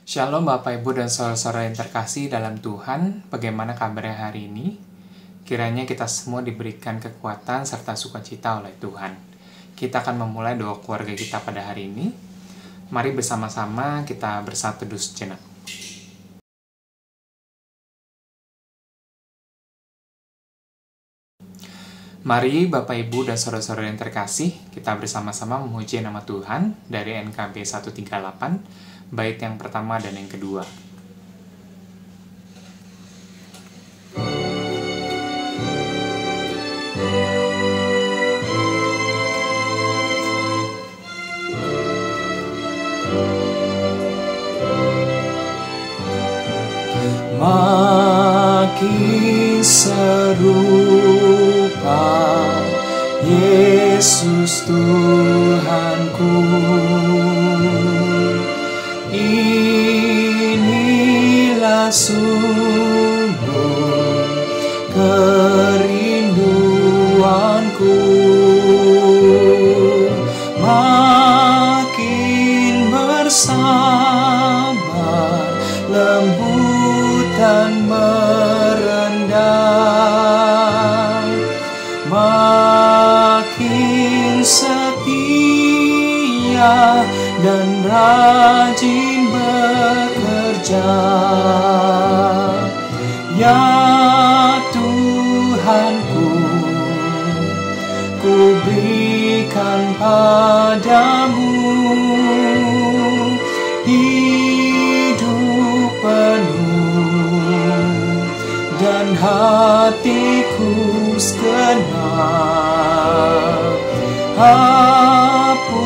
Shalom Bapak Ibu dan saudara-saudara yang terkasih dalam Tuhan, bagaimana kabarnya hari ini? Kiranya kita semua diberikan kekuatan serta sukacita oleh Tuhan. Kita akan memulai doa keluarga kita pada hari ini. Mari bersama-sama kita bersatu teduh sejenak. Mari Bapak Ibu dan saudara-saudara yang terkasih, kita bersama-sama memuji nama Tuhan dari NKB 138, bait yang pertama dan yang kedua. Makin serupa Yesus Tuhanku, inilah sungguh kerinduanku. Makin bersabar, lembut dan merendah, makin setia dan rajin bekerja. Ya Tuhanku, ku berikan padamu hidup penuh dan hatiku segenap. Hapuskanlah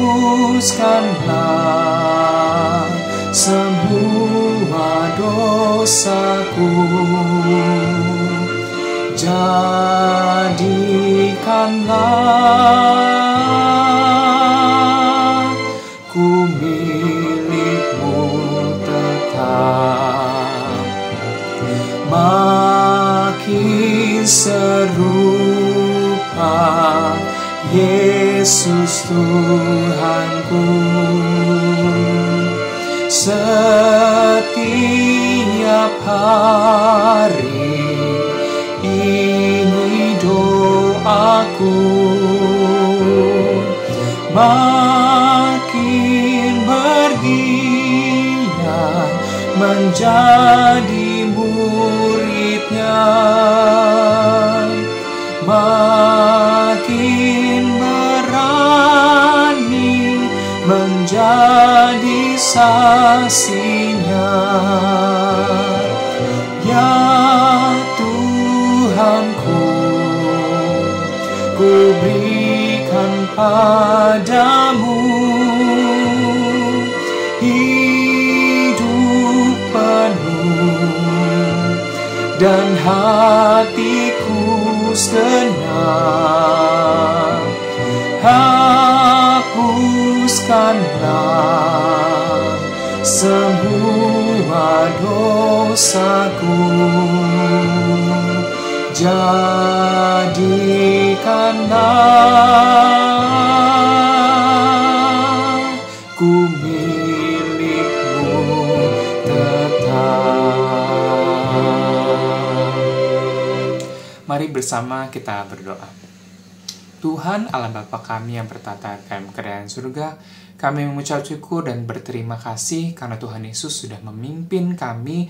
semua dosaku, jadikanlah ku milikmu tetap. Makin serupa Yesus Tuhanku, setiap hari ini doaku. Makin bergiat menjadi muridnya, makin berani menjadi saksinya. Ya Tuhanku, ku berikan padamu hidup penuh dan hatiku segenap. Hapuskanlah semua dosaku, jadikanlah ku milikmu tetap. Mari bersama kita berdoa. Tuhan Allah Bapa kami yang bertata dalam kerajaan surga, kami mengucap syukur dan berterima kasih karena Tuhan Yesus sudah memimpin kami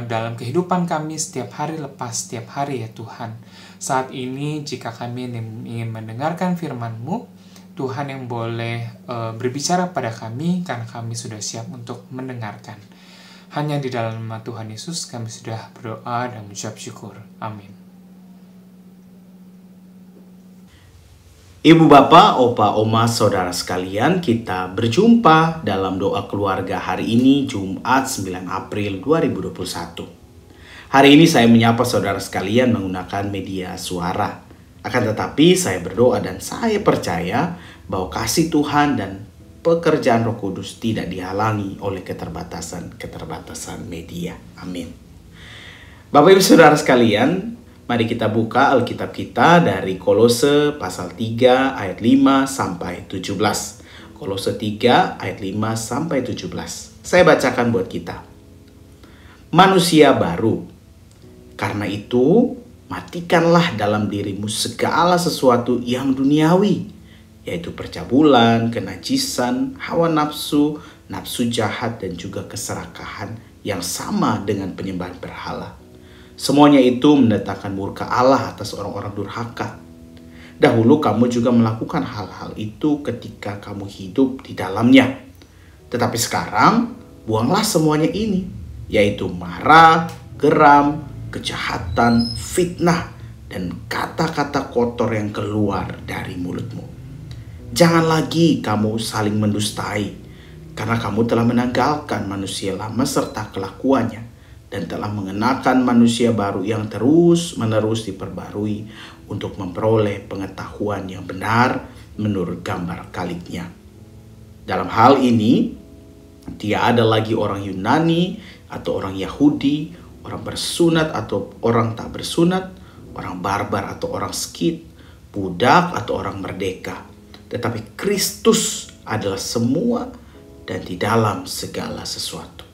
dalam kehidupan kami setiap hari lepas setiap hari ya Tuhan. Saat ini jika kami ingin mendengarkan firman-Mu, Tuhan yang boleh berbicara pada kami karena kami sudah siap untuk mendengarkan. Hanya di dalam nama Tuhan Yesus kami sudah berdoa dan mengucap syukur. Amin. Ibu bapak, opa, oma, saudara sekalian, kita berjumpa dalam doa keluarga hari ini Jumat 9 April 2021. Hari ini saya menyapa saudara sekalian menggunakan media suara. Akan tetapi saya berdoa dan saya percaya bahwa kasih Tuhan dan pekerjaan Roh Kudus tidak dihalangi oleh keterbatasan media. Amin. Bapak Ibu saudara sekalian, mari kita buka Alkitab kita dari Kolose pasal 3 ayat 5 sampai 17. Kolose 3 ayat 5 sampai 17. Saya bacakan buat kita. Manusia baru. Karena itu, matikanlah dalam dirimu segala sesuatu yang duniawi, yaitu percabulan, kenajisan, hawa nafsu, nafsu jahat, dan juga keserakahan yang sama dengan penyembahan berhala. Semuanya itu mendatangkan murka Allah atas orang-orang durhaka. Dahulu kamu juga melakukan hal-hal itu ketika kamu hidup di dalamnya. Tetapi sekarang, buanglah semuanya ini, yaitu marah, geram, kejahatan, fitnah, dan kata-kata kotor yang keluar dari mulutmu. Jangan lagi kamu saling mendustai, karena kamu telah menanggalkan manusia lama serta kelakuannya, dan telah mengenakan manusia baru yang terus-menerus diperbarui untuk memperoleh pengetahuan yang benar menurut gambar kaliknya. Dalam hal ini, tidak ada lagi orang Yunani atau orang Yahudi, orang bersunat atau orang tak bersunat, orang barbar atau orang Skit, budak atau orang merdeka. Tetapi Kristus adalah semua dan di dalam segala sesuatu.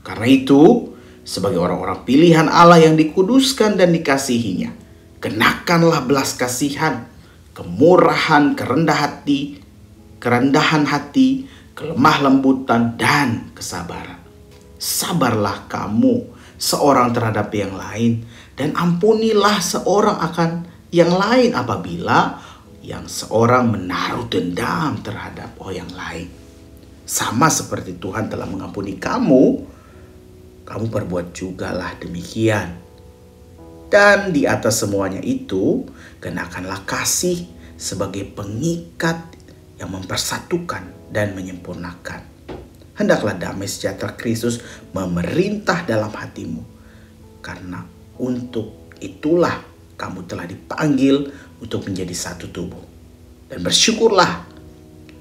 Karena itu, sebagai orang-orang pilihan Allah yang dikuduskan dan dikasihinya, kenakanlah belas kasihan, kemurahan, kerendahan hati, kelemah lembutan, dan kesabaran. Sabarlah kamu seorang terhadap yang lain, dan ampunilah seorang akan yang lain apabila yang seorang menaruh dendam terhadap yang lain. Sama seperti Tuhan telah mengampuni kamu, kamu perbuat jugalah demikian. Dan di atas semuanya itu, kenakanlah kasih sebagai pengikat yang mempersatukan dan menyempurnakan. Hendaklah damai sejahtera Kristus memerintah dalam hatimu, karena untuk itulah kamu telah dipanggil untuk menjadi satu tubuh. Dan bersyukurlah,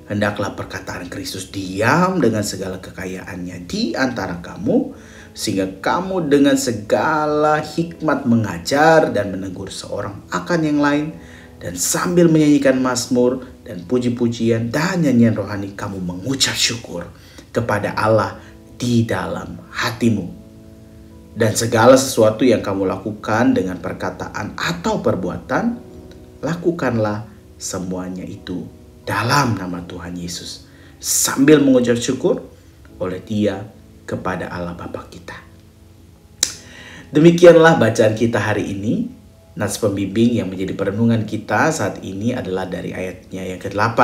hendaklah perkataan Kristus diam dengan segala kekayaannya di antara kamu, sehingga kamu dengan segala hikmat mengajar dan menegur seorang akan yang lain, dan sambil menyanyikan mazmur dan puji-pujian dan nyanyian rohani kamu mengucap syukur kepada Allah di dalam hatimu. Dan segala sesuatu yang kamu lakukan dengan perkataan atau perbuatan, lakukanlah semuanya itu dalam nama Tuhan Yesus, sambil mengucap syukur oleh Dia kepada Allah Bapa kita. Demikianlah bacaan kita hari ini. Nats pembimbing yang menjadi perenungan kita saat ini adalah dari ayatnya yang ke-8.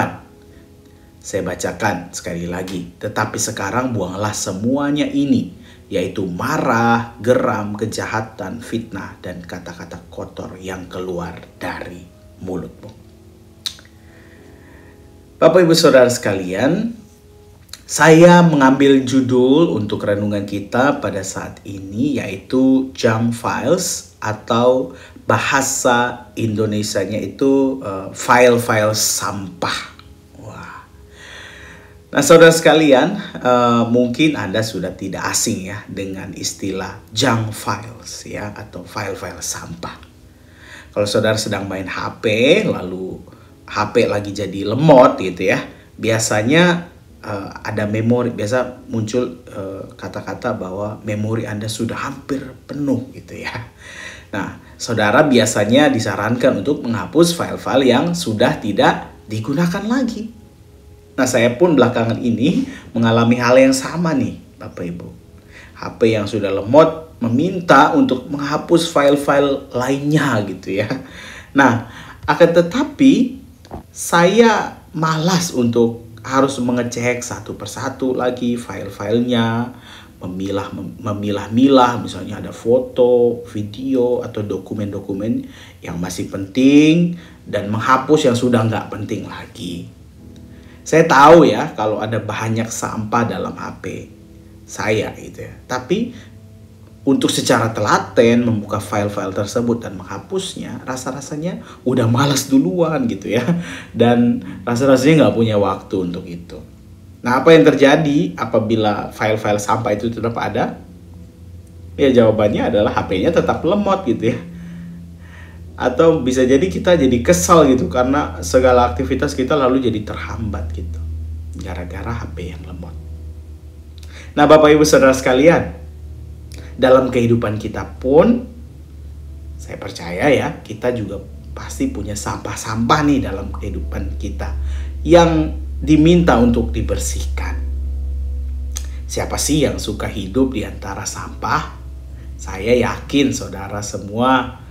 Saya bacakan sekali lagi. Tetapi sekarang buanglah semuanya ini, yaitu marah, geram, kejahatan, fitnah, dan kata-kata kotor yang keluar dari mulutmu. Bapak Ibu Saudara sekalian, saya mengambil judul untuk renungan kita pada saat ini yaitu junk files, atau bahasa Indonesianya itu file-file sampah. Nah, saudara sekalian, mungkin Anda sudah tidak asing ya dengan istilah junk files ya, atau file-file sampah. Kalau saudara sedang main HP, lalu HP lagi jadi lemot gitu ya, biasanya ada memori, biasa muncul kata-kata bahwa memori Anda sudah hampir penuh gitu ya. Nah, saudara biasanya disarankan untuk menghapus file-file yang sudah tidak digunakan lagi. Nah, saya pun belakangan ini mengalami hal yang sama nih, Bapak Ibu. HP yang sudah lemot meminta untuk menghapus file-file lainnya gitu ya. Nah, akan tetapi saya malas untuk harus mengecek satu persatu lagi file-filenya, memilah-milah, misalnya ada foto, video, atau dokumen-dokumen yang masih penting, dan menghapus yang sudah nggak penting lagi. Saya tahu ya kalau ada banyak sampah dalam HP saya gitu ya. Tapi untuk secara telaten membuka file-file tersebut dan menghapusnya, rasa-rasanya udah malas duluan gitu ya. Dan rasa-rasanya nggak punya waktu untuk itu. Nah, apa yang terjadi apabila file-file sampah itu tetap ada? Ya, jawabannya adalah HP-nya tetap lemot gitu ya. Atau bisa jadi kita jadi kesal gitu karena segala aktivitas kita lalu jadi terhambat gitu. gara-gara HP yang lemot. Nah, Bapak Ibu Saudara sekalian, dalam kehidupan kita pun, saya percaya ya, kita juga pasti punya sampah-sampah nih dalam kehidupan kita yang diminta untuk dibersihkan. Siapa sih yang suka hidup di antara sampah? Saya yakin saudara semua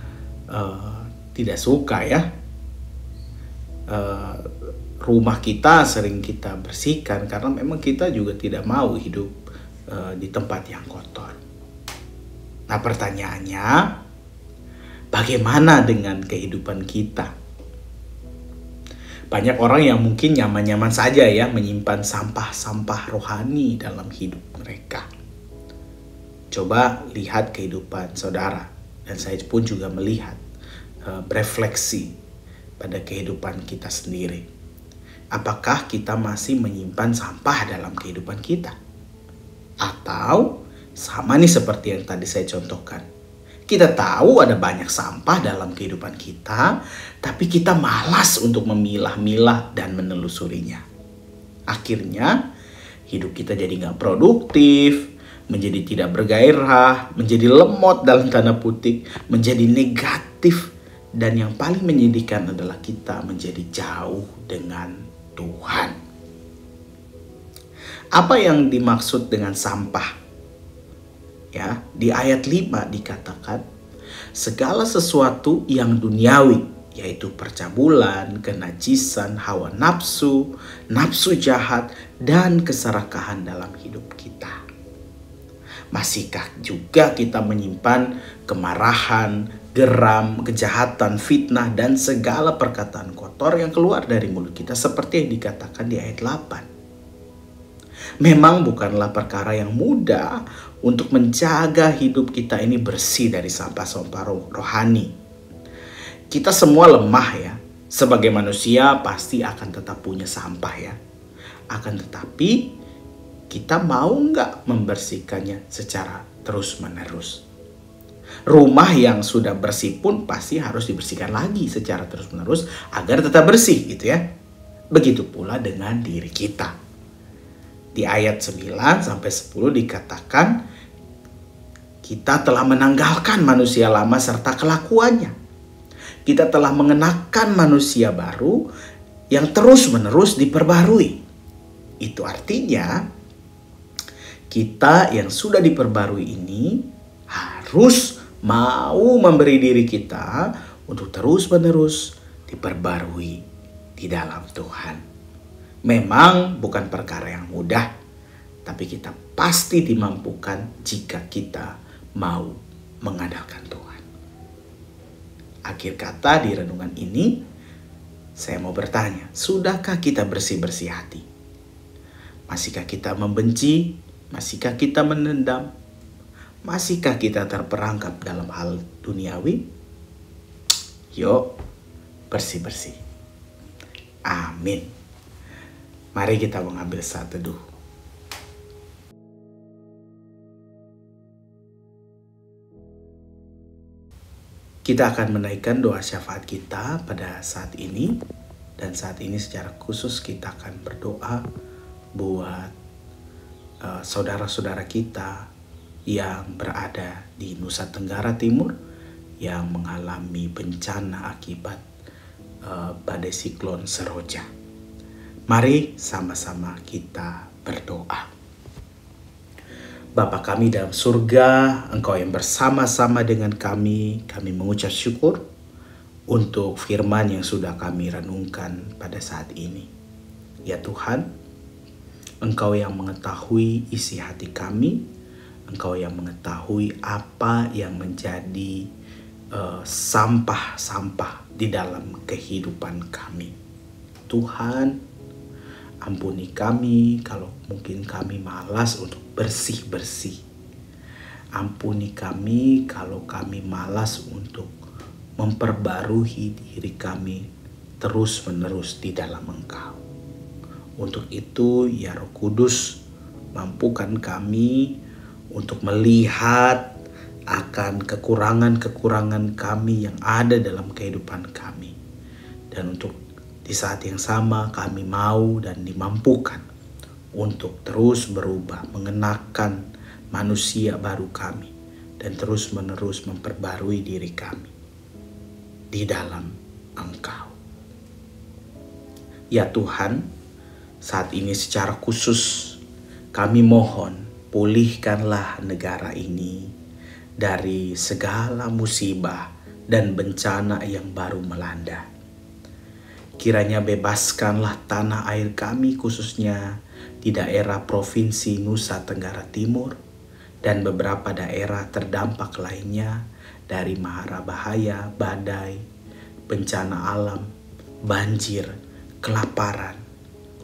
tidak suka ya. Rumah kita sering kita bersihkan karena memang kita juga tidak mau hidup di tempat yang kotor. Nah, pertanyaannya, bagaimana dengan kehidupan kita? Banyak orang yang mungkin nyaman-nyaman saja ya menyimpan sampah-sampah rohani dalam hidup mereka. Coba lihat kehidupan saudara, dan saya pun juga melihat, berefleksi pada kehidupan kita sendiri. Apakah kita masih menyimpan sampah dalam kehidupan kita? Atau sama nih seperti yang tadi saya contohkan. Kita tahu ada banyak sampah dalam kehidupan kita, tapi kita malas untuk memilah-milah dan menelusurinya. Akhirnya hidup kita jadi gak produktif, menjadi tidak bergairah, menjadi lemot dalam tanda petik, menjadi negatif. Dan yang paling menyedihkan adalah kita menjadi jauh dengan Tuhan. Apa yang dimaksud dengan sampah? Ya, di ayat 5 dikatakan segala sesuatu yang duniawi, yaitu percabulan, kenajisan, hawa nafsu, nafsu jahat, dan keserakahan dalam hidup kita. Masihkah juga kita menyimpan kemarahan, geram, kejahatan, fitnah, dan segala perkataan kotor yang keluar dari mulut kita seperti yang dikatakan di ayat 8. Memang bukanlah perkara yang mudah untuk menjaga hidup kita ini bersih dari sampah-sampah rohani. Kita semua lemah ya. Sebagai manusia pasti akan tetap punya sampah ya. Akan tetapi kita mau nggak membersihkannya secara terus-menerus. Rumah yang sudah bersih pun pasti harus dibersihkan lagi secara terus-menerus agar tetap bersih gitu ya. Begitu pula dengan diri kita. Di ayat 9 sampai 10 dikatakan kita telah menanggalkan manusia lama serta kelakuannya. Kita telah mengenakan manusia baru yang terus-menerus diperbarui. Itu artinya kita yang sudah diperbarui ini harus mau memberi diri kita untuk terus-menerus diperbarui di dalam Tuhan. Memang bukan perkara yang mudah, tapi kita pasti dimampukan jika kita mau mengandalkan Tuhan. Akhir kata di renungan ini, saya mau bertanya, sudahkah kita bersih-bersih hati? Masihkah kita membenci? Masihkah kita menendam? Masihkah kita terperangkap dalam hal duniawi? Yuk, bersih-bersih. Amin. Mari kita mengambil saat teduh. Kita akan menaikkan doa syafaat kita pada saat ini. Dan saat ini secara khusus kita akan berdoa buat saudara-saudara kita yang berada di Nusa Tenggara Timur yang mengalami bencana akibat badai siklon Seroja. Mari sama-sama kita berdoa. Bapa kami dalam surga, Engkau yang bersama-sama dengan kami mengucap syukur untuk firman yang sudah kami renungkan pada saat ini. Ya Tuhan, Engkau yang mengetahui isi hati kami, Engkau yang mengetahui apa yang menjadi sampah-sampah di dalam kehidupan kami. Tuhan, ampuni kami kalau mungkin kami malas untuk bersih-bersih. Ampuni kami kalau kami malas untuk memperbarui diri kami terus-menerus di dalam Engkau. Untuk itu, ya Roh Kudus, mampukan kami untuk melihat akan kekurangan-kekurangan kami yang ada dalam kehidupan kami. Dan untuk di saat yang sama kami mau dan dimampukan untuk terus berubah, mengenakan manusia baru kami, dan terus-menerus memperbarui diri kami di dalam Engkau. Ya Tuhan, saat ini secara khusus kami mohon, pulihkanlah negara ini dari segala musibah dan bencana yang baru melanda. Kiranya bebaskanlah tanah air kami, khususnya di daerah Provinsi Nusa Tenggara Timur dan beberapa daerah terdampak lainnya dari mara bahaya, badai, bencana alam, banjir, kelaparan,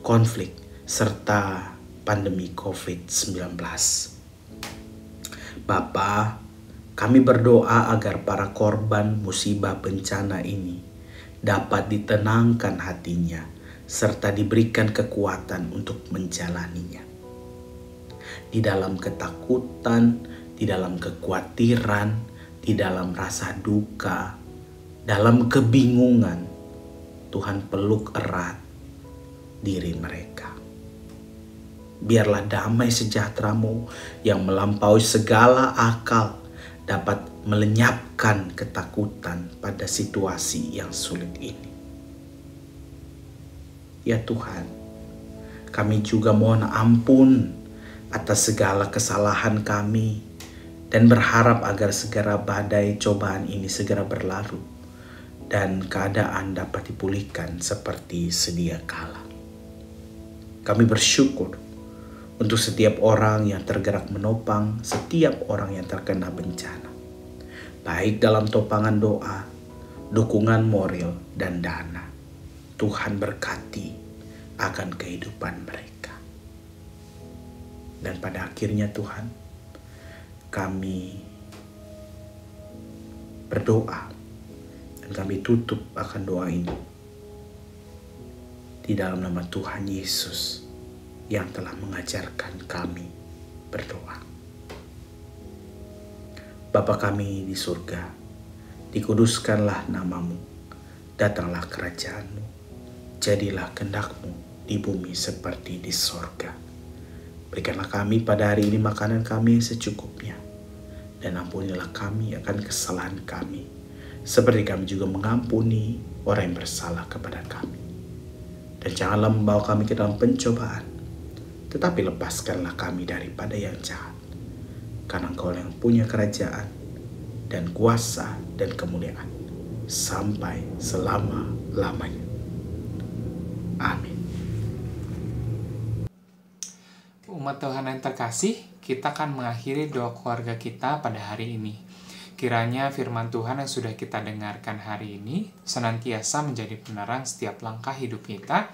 konflik, serta pandemi COVID-19. Bapa, kami berdoa agar para korban musibah bencana ini dapat ditenangkan hatinya serta diberikan kekuatan untuk menjalaninya. Di dalam ketakutan, di dalam kekhawatiran, di dalam rasa duka, dalam kebingungan, Tuhan peluk erat diri mereka. Biarlah damai sejahtera-Mu yang melampaui segala akal dapat melenyapkan ketakutan pada situasi yang sulit ini. Ya Tuhan, kami juga mohon ampun atas segala kesalahan kami dan berharap agar segera badai cobaan ini segera berlalu dan keadaan dapat dipulihkan seperti sedia kala. Kami bersyukur untuk setiap orang yang tergerak menopang setiap orang yang terkena bencana, baik dalam topangan doa, dukungan moral, dan dana. Tuhan berkati akan kehidupan mereka. Dan pada akhirnya Tuhan, kami berdoa dan kami tutup akan doa ini di dalam nama Tuhan Yesus yang telah mengajarkan kami berdoa. Bapa kami di surga, dikuduskanlah namamu, datanglah kerajaanmu, jadilah kehendak-Mu di bumi seperti di sorga. Berikanlah kami pada hari ini makanan kami secukupnya, dan ampunilah kami akan kesalahan kami, seperti kami juga mengampuni orang yang bersalah kepada kami. Dan janganlah membawa kami ke dalam pencobaan, tetapi lepaskanlah kami daripada yang jahat. Karena Engkau yang punya kerajaan dan kuasa dan kemuliaan sampai selama-lamanya. Amin. Umat Tuhan yang terkasih, kita akan mengakhiri doa keluarga kita pada hari ini. Kiranya firman Tuhan yang sudah kita dengarkan hari ini senantiasa menjadi penerang setiap langkah hidup kita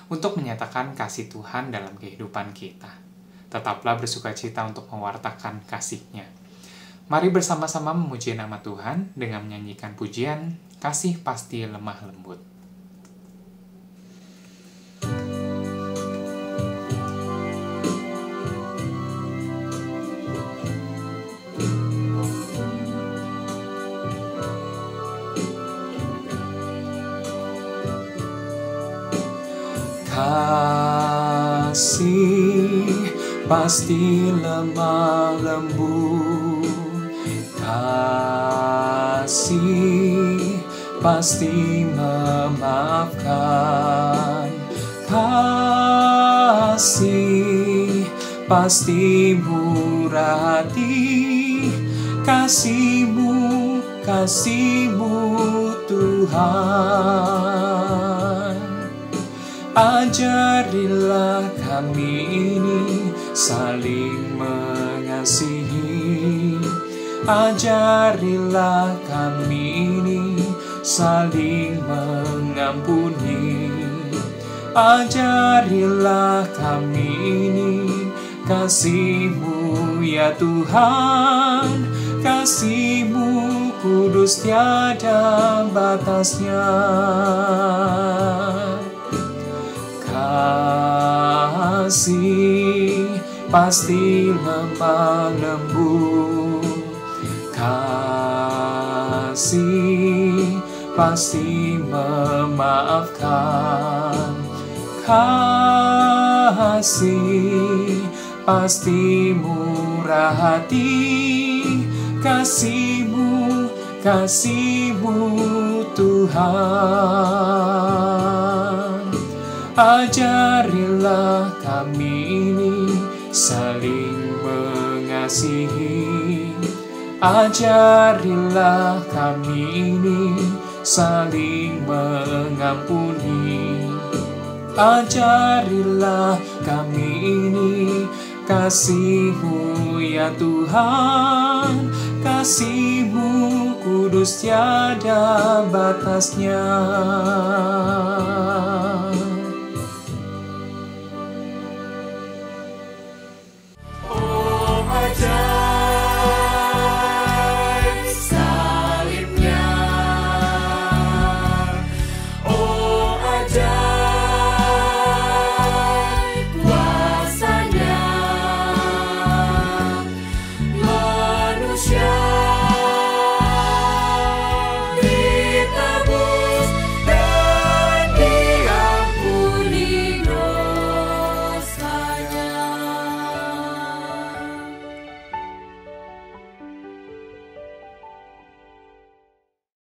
untuk menyatakan kasih Tuhan dalam kehidupan kita. Tetaplah bersukacita untuk mewartakan kasih-Nya. Mari bersama-sama memuji nama Tuhan dengan menyanyikan pujian Kasih Pasti Lemah Lembut. Kasih pasti lemah lembut, kasih pasti memaafkan, kasih pasti murah hati, kasih-Mu Tuhan. Ajarilah kami ini saling mengasihi, ajarilah kami ini saling mengampuni, ajarilah kami ini kasih-Mu ya Tuhan, kasih-Mu kudus tiada batasnya. Kasih pasti lemah lembut, kasih pasti memaafkan, kasih kasih pasti murah hati, kasih-Mu, kasih-Mu Tuhan. Ajarilah kami ini saling mengasihi, ajarilah kami ini saling mengampuni, ajarilah kami ini kasih-Mu ya Tuhan, kasih-Mu kudus tiada batasnya.